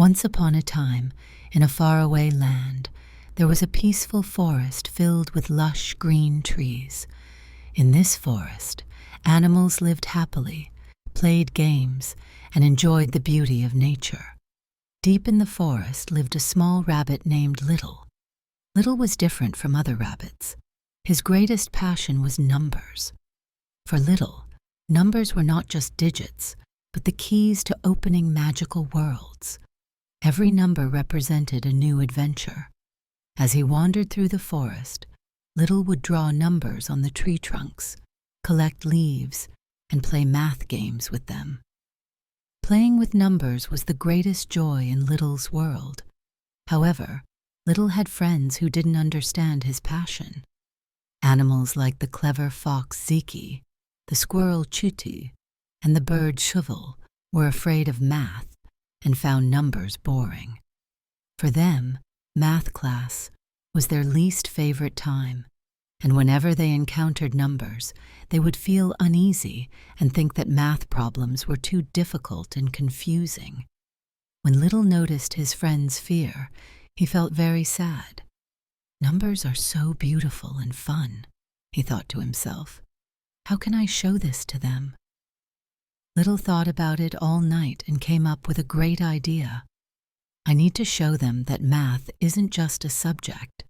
Once upon a time, in a faraway land, there was a peaceful forest filled with lush green trees. In this forest, animals lived happily, played games, and enjoyed the beauty of nature. Deep in the forest lived a small rabbit named Little. Little was different from other rabbits. His greatest passion was numbers. For Little, numbers were not just digits, but the keys to opening magical worlds. Every number represented a new adventure. As he wandered through the forest, Little would draw numbers on the tree trunks, collect leaves, and play math games with them. Playing with numbers was the greatest joy in Little's world. However, Little had friends who didn't understand his passion. Animals like the clever fox Zeki, the squirrel Çıtı, and the bird Cıvıl were afraid of math and found numbers boring. For them, math class was their least favorite time, and whenever they encountered numbers, they would feel uneasy and think that math problems were too difficult and confusing. When Little noticed his friend's fear, he felt very sad. Numbers are so beautiful and fun, he thought to himself. How can I show this to them? Little thought about it all night and came up with a great idea. I need to show them that math isn't just a subject,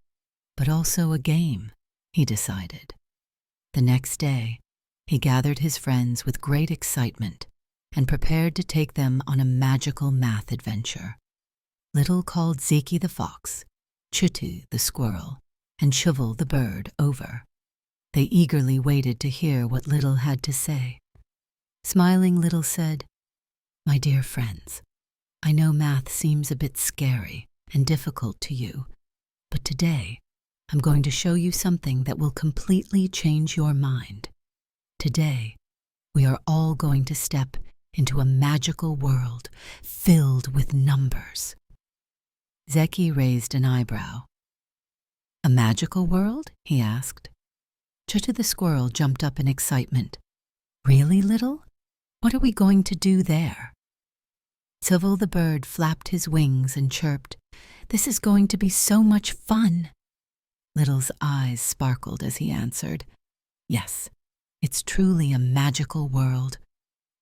but also a game, he decided. The next day, he gathered his friends with great excitement and prepared to take them on a magical math adventure. Little called Zeki the fox, Çıtı the squirrel, and Cıvıl the bird over. They eagerly waited to hear what Little had to say. Smiling, Little said, "My dear friends, I know math seems a bit scary and difficult to you, but today I'm going to show you something that will completely change your mind. Today, we are all going to step into a magical world filled with numbers." Zeki raised an eyebrow. "A magical world?" he asked. Çıtı the squirrel jumped up in excitement. "Really, Little? What are we going to do there?" Cıvıl the bird flapped his wings and chirped, "This is going to be so much fun." Little's eyes sparkled as he answered, "Yes, it's truly a magical world.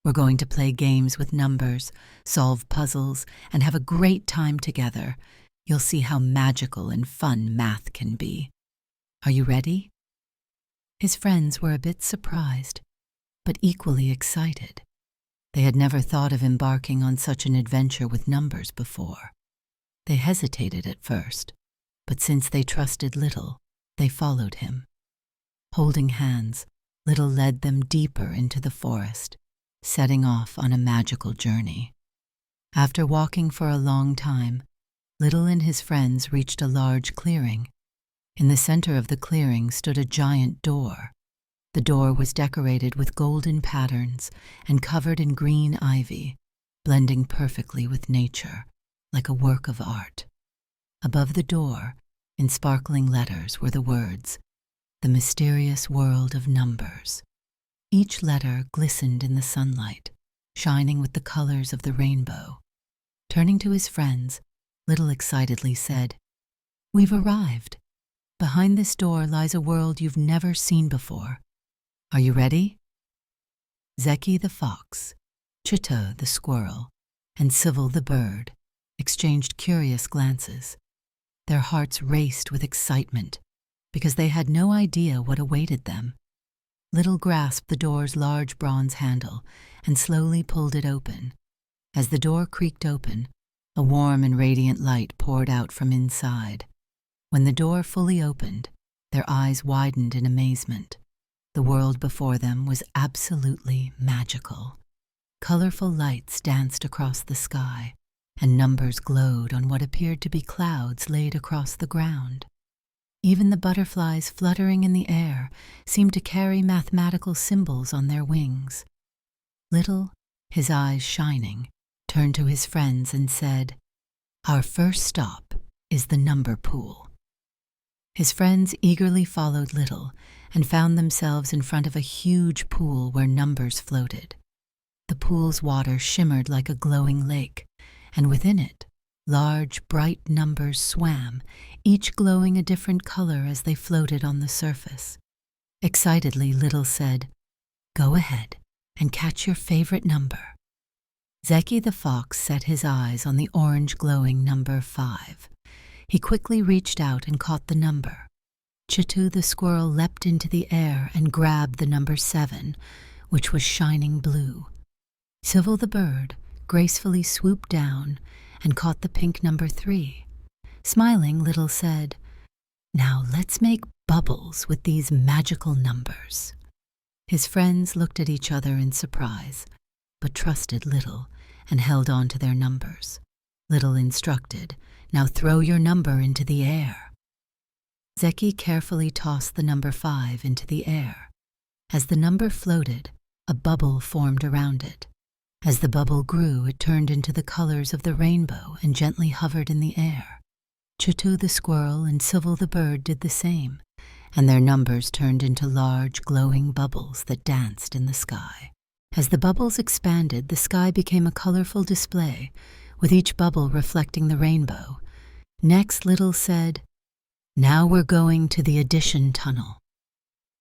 We're going to play games with numbers, solve puzzles, and have a great time together. You'll see how magical and fun math can be. Are you ready?" His friends were a bit surprised, but equally excited. They had never thought of embarking on such an adventure with numbers before. They hesitated at first, but since they trusted Little, they followed him. Holding hands, Little led them deeper into the forest, setting off on a magical journey. After walking for a long time, Little and his friends reached a large clearing. In the center of the clearing stood a giant door. The door was decorated with golden patterns and covered in green ivy, blending perfectly with nature, like a work of art. Above the door, in sparkling letters, were the words, "The mysterious world of numbers." Each letter glistened in the sunlight, shining with the colors of the rainbow. Turning to his friends, Little excitedly said, "We've arrived. Behind this door lies a world you've never seen before. Are you ready?" Zeki the fox, Çıtı the squirrel, and Cıvıl the bird exchanged curious glances. Their hearts raced with excitement because they had no idea what awaited them. Little grasped the door's large bronze handle and slowly pulled it open. As the door creaked open, a warm and radiant light poured out from inside. When the door fully opened, their eyes widened in amazement. The world before them was absolutely magical. Colorful lights danced across the sky, and numbers glowed on what appeared to be clouds laid across the ground. Even the butterflies fluttering in the air seemed to carry mathematical symbols on their wings. Little, his eyes shining, turned to his friends and said, "Our first stop is the number pool." His friends eagerly followed Little and found themselves in front of a huge pool where numbers floated. The pool's water shimmered like a glowing lake, and within it large, bright numbers swam, each glowing a different color as they floated on the surface. Excitedly, Little said, "Go ahead and catch your favorite number." Zeki the fox set his eyes on the orange glowing number 5. He quickly reached out and caught the number. Çıtı the squirrel leapt into the air and grabbed the number 7, which was shining blue. Cıvıl the bird gracefully swooped down and caught the pink number 3. Smiling, Little said, "Now let's make bubbles with these magical numbers." His friends looked at each other in surprise, but trusted Little and held on to their numbers. Little instructed, "Now throw your number into the air." Zeki carefully tossed the number 5 into the air. As the number floated, a bubble formed around it. As the bubble grew, it turned into the colors of the rainbow and gently hovered in the air. Çıtı the squirrel and Cıvıl the bird did the same, and their numbers turned into large, glowing bubbles that danced in the sky. As the bubbles expanded, the sky became a colorful display, with each bubble reflecting the rainbow. Next, Little said, "Now we're going to the addition tunnel."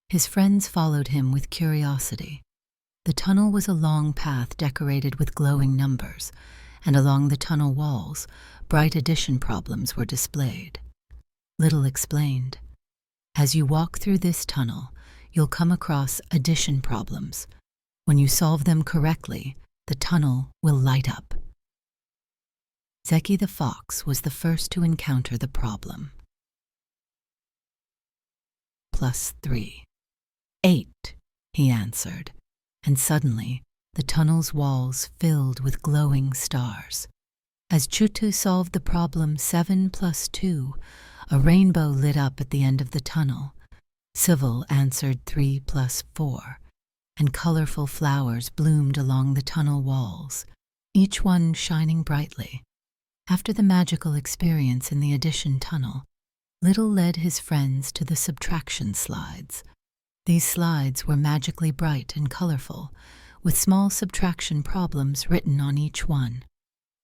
His friends followed him with curiosity. The tunnel was a long path decorated with glowing numbers, and along the tunnel walls, bright addition problems were displayed. Little explained, "As you walk through this tunnel, you'll come across addition problems. When you solve them correctly, the tunnel will light up." Zeki the fox was the first to encounter the problem. +3. 8, he answered, and suddenly the tunnel's walls filled with glowing stars. As Çıtı solved the problem 7 + 2, a rainbow lit up at the end of the tunnel. Cıvıl answered 3 + 4, and colorful flowers bloomed along the tunnel walls, each one shining brightly. After the magical experience in the addition tunnel, Little led his friends to the subtraction slides. These slides were magically bright and colorful, with small subtraction problems written on each one.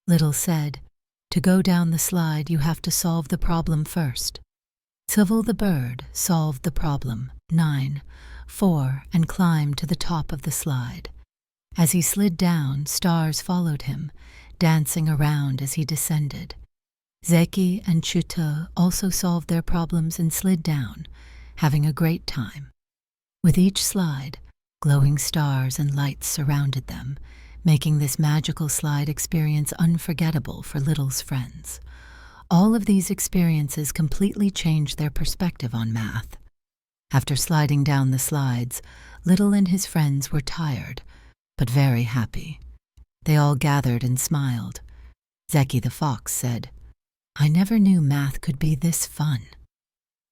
Little said, "To go down the slide, you have to solve the problem first." Cıvıl the bird solved the problem 9, 4, and climbed to the top of the slide. As he slid down, stars followed him, dancing around as he descended. Zeki and Çıtı also solved their problems and slid down, having a great time. With each slide, glowing stars and lights surrounded them, making this magical slide experience unforgettable for Little's friends. All of these experiences completely changed their perspective on math. After sliding down the slides, Little and his friends were tired, but very happy. They all gathered and smiled. Zeki the fox said, "I never knew math could be this fun."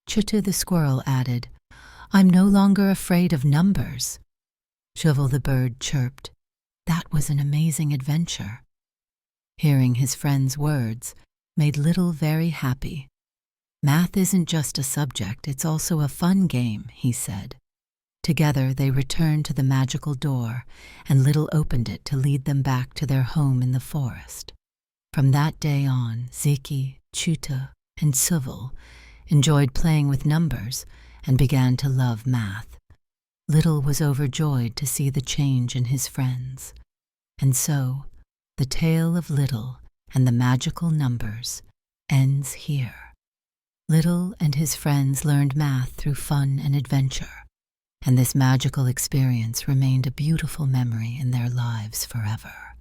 Çıtı the squirrel added, "I'm no longer afraid of numbers." Cıvıl the bird chirped, "That was an amazing adventure." Hearing his friend's words made Little very happy. "Math isn't just a subject, it's also a fun game," he said. Together they returned to the magical door, and Little opened it to lead them back to their home in the forest. From that day on, Zeki, Çıtı, and Cıvıl enjoyed playing with numbers and began to love math. Little was overjoyed to see the change in his friends. And so, the tale of Little and the magical numbers ends here. Little and his friends learned math through fun and adventure, and this magical experience remained a beautiful memory in their lives forever.